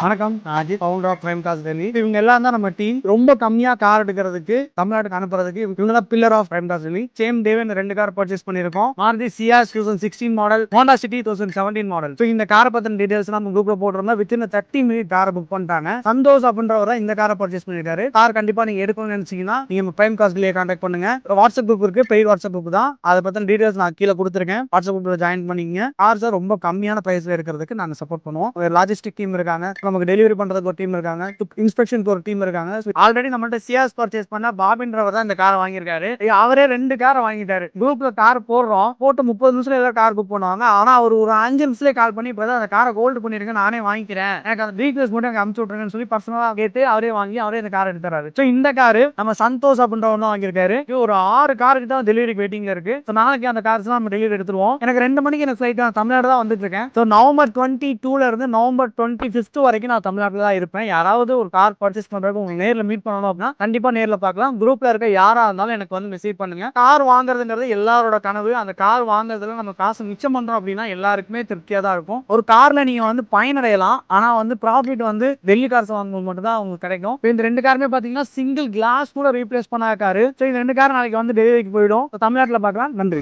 வணக்கம். நான் Ajith, founder of prime cars Delhi. இவங்க எல்லாம் தான் நம்ம டீம். ரொம்ப கம்மியா கார் எடுக்கிறதுக்கு தமிழ்நாட்டுக்கு அனுப்புறதுக்கு இவங்க தான் pillar of prime cars Delhi. Same டேவே இந்த 2 கார் பர்ச்சேஸ் பண்ணியிருக்கோம். Maruti Ciaz 2016 model, Honda City 2017 model. So இந்த காரை பத்தின டீடைல்ஸ் நம்ம குரூப்ல போட்டிருந்தோம். வித்தின் 30 மினிட் காரை புக் பண்ணிட்டாங்க. சந்தோஷ் அப்படின்றவர் தான் இந்த காரை பர்ச்சேஸ் பண்ணிருக்காரு. கார் கண்டிப்பா நீங்க எடுக்கணும்னு நினைச்சீங்கன்னா நீங்க பிரைம் கார்ஸ் டெல்லியை கான்டாக்ட் பண்ணுங்க. வாட்ஸ்அப் குரூப் இருக்கு, பெய்ட் வாட்ஸ்அப் குரூப் தான். அதை பத்தின டீடைல்ஸ் நான் கீழே கொடுத்துருக்கேன். வாட்ஸ்அப் குரூப்ல ஜாயின் பண்ணிக்கங்க. கார்ஸை ரொம்ப கம்மியான பிரைஸ்ல இருக்கிறதுக்கு நாங்க சப்போர்ட் பண்ணுவோம். லாஜிஸ்டிக் டீம் இருக்காங்க, நமக்கு டெலிவரி பண்றதுக்கு ஒரு டீம் இருக்காங்க, இன்ஸ்பெக்ஷனுக்கு ஒரு டீம் இருக்காங்க. ஆல்ரெடி நம்மள்ட்ட சியாஸ் பர்ச்சேஸ் பண்ணா பாபின்றவர் தான் இந்த காரை வாங்கியிருக்காரு. அவரே 2 காரை வாங்கிட்டாரு. குரூப்ல கார் போடுறோம், போட்டு 30 நிமிஷத்துல ஏதாவது கார் புக் பண்ணுவாங்க. ஆனா அவர் ஒரு 5 நிமிஷத்துல கால் பண்ணி இப்பதான் அந்த காரை ஹோல்ட் பண்ணிருங்க, நானே வாங்கிக்கிறேன், எனக்கு அந்த டீடைல்ஸ் மட்டும் எனக்கு அனுப்பிச்சு விட்டுருங்கன்னு சொல்லி பர்சனலா கேட்டு அவரே வாங்கி அவரே இந்த காரை எடுத்துறாரு. ஸோ இந்த காரு நம்ம சந்தோஷ் அப்படின்றவர் தான் வாங்கியிருக்காரு. ஒரு 6 காருக்கு தான் டெலிவரி வெயிட்டிங்ல இருக்கு. ஸோ நாளைக்கு அந்த கார்ஸ் நம்ம டெலிவரி எடுத்துருவோம். எனக்கு 2 மணிக்கு எனக்கு ஃபிளைட், நான் தமிழ்நாடு தான் வந்துட்டு இருக்கேன். ஸோ நவம்பர் 22ல இருந்து நவம்பர் 25 வரைக்கும் நான் தமிழ்நாட்டில் தான் இருப்பேன். யாராவது ஒரு கார் பர்ச்சேஸ் பண்றதுக்கு உங்களுக்கு நேர்ல மீட் பண்ணணும் அப்படின்னா கண்டிப்பா நேர்ல பார்க்கலாம். குரூப்ல இருக்க யாரா இருந்தாலும் எனக்கு வந்து மெசேஜ் பண்ணுங்க. கார் வாங்குறதுங்கிறது எல்லாரோட கனவு. அந்த கார் வாங்குறதுல நம்ம காசு மிச்சம் பண்றோம் அப்படின்னா எல்லாருக்குமே திருப்தியா தான் இருக்கும். ஒரு கார்ல நீங்க வந்து பயனடையலாம், ஆனா வந்து ப்ராஃபிட் வந்து டெல்லி கார்ஸ் வாங்கும்போது மட்டும் தான் உங்களுக்கு கிடைக்கும். இந்த 2 காருமே பாத்தீங்கன்னா சிங்கிள் கிளாஸ் கூட ரீப்ளேஸ் பண்ணாத காரு. ஸோ இந்த 2 கார் நாளைக்கு வந்து டெலிவரிக்கு போயிடும். தமிழ்நாட்டில் பார்க்கலாம். நன்றி.